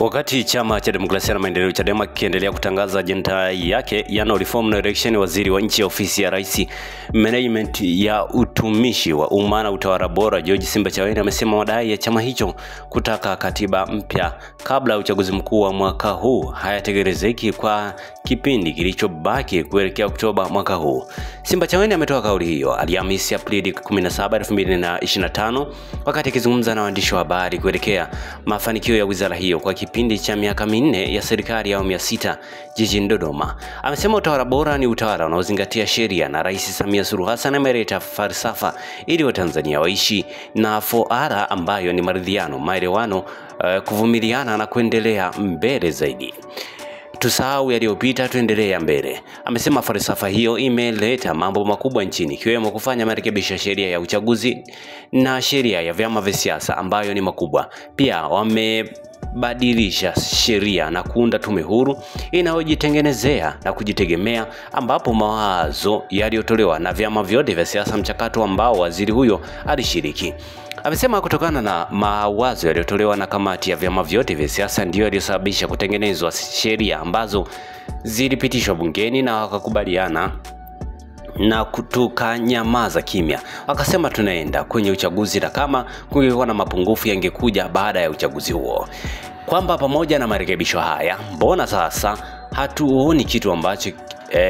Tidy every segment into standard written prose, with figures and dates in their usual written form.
Wakati chama cha demokrasia na maendeleo Chadema kiendelea kutangaza ajenda yake ya no reform no election, waziri wa nchi ya ofisi ya rais management ya utumishi wa umma na utawala bora George Simbachawene amesema madai ya chama hicho kutaka katiba mpya kabla ya uchaguzi mkuu wa mwaka huu hayatekelezeki kwa kipindi kilichobaki kuelekea Oktoba mwaka huu. Simbachawene ametoa kauli hiyo Alhamisi Aprili 17, 2025 wakati akizungumza na waandishi wa habari kuelekea mafanikio ya wizara hiyo kwa kipindi cha miaka minne ya serikali ya awamu ya 6 jijini Dodoma. Amesema utawala bora ni utawala unaozingatia sheria na Rais Samia Suluhu Hassan ameleta falsafa ili Watanzania waishi na foara ambayo ni maridhiano, maelewano, kuvumiliana na kuendelea mbele zaidi. Tusahau yaliyopita, tuendelee mbele. Amesema falsafa hiyo imeleta mambo makubwa nchini ikiwemo kufanya marekebisho ya sheria ya uchaguzi na sheria ya vyama vya siasa ambayo ni makubwa. Pia wamebadilisha sheria na kuunda tume huru inayojitengenezea na kujitegemea ambapo mawazo yaliyotolewa na vyama vyote vya siasa, mchakato ambao waziri huyo alishiriki. Amesema kutokana na mawazo yaliyotolewa na kamati ya vyama vyote vya siasa ndio yaliyosababisha kutengenezwa sheria ambazo zilipitishwa bungeni na wakakubaliana na tukanyamaza kimya. Akasema tunaenda kwenye uchaguzi na kama kungekuwa na mapungufu yangekuja baada ya uchaguzi huo. Kwamba pamoja na marekebisho haya, mbona sasa hatuoni kitu ambacho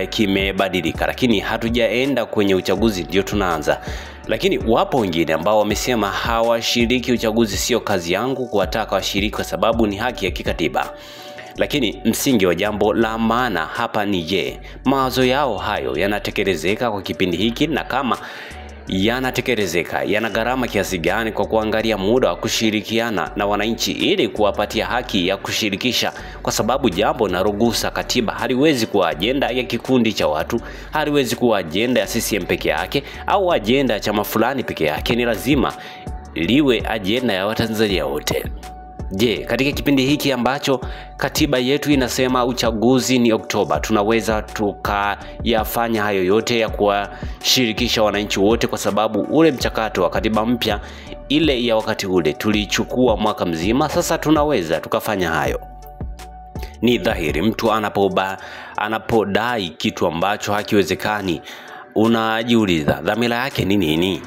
kimebadilika, lakini hatujaenda kwenye uchaguzi ndio tunaanza. Lakini wapo wengine ambao wamesema hawashiriki uchaguzi, sio kazi yangu kuwataka washiriki kwa sababu ni haki ya kikatiba. Lakini msingi wa jambo la maana hapa ni je, mawazo yao hayo yanatekelezeka kwa kipindi hiki, na kama yanatekelezeka yana gharama kiasi gani kwa kuangalia muda wa kushirikiana na wananchi ili kuwapatia haki ya kushirikisha, kwa sababu jambo na ruhusa katiba haliwezi kuwa ajenda ya kikundi cha watu, haliwezi kuwa ajenda ya CCM peke yake au ajenda ya chama fulani peke yake, ni lazima liwe ajenda ya Watanzania wote. Je, katika kipindi hiki ambacho katiba yetu inasema uchaguzi ni Oktoba, tunaweza tukayafanya hayo yote ya kuwashirikisha wananchi wote? Kwa sababu ule mchakato wa katiba mpya ile ya wakati ule tulichukua mwaka mzima, sasa tunaweza tukafanya hayo. Ni dhahiri mtu anapodai kitu ambacho hakiwezekani, unajiuliza dhamira yake ni nini?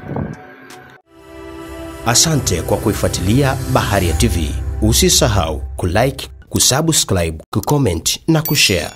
Asante kwa kuifuatilia Baharia TV. Usisahau kulike, kusubscribe, kucomment na kushare.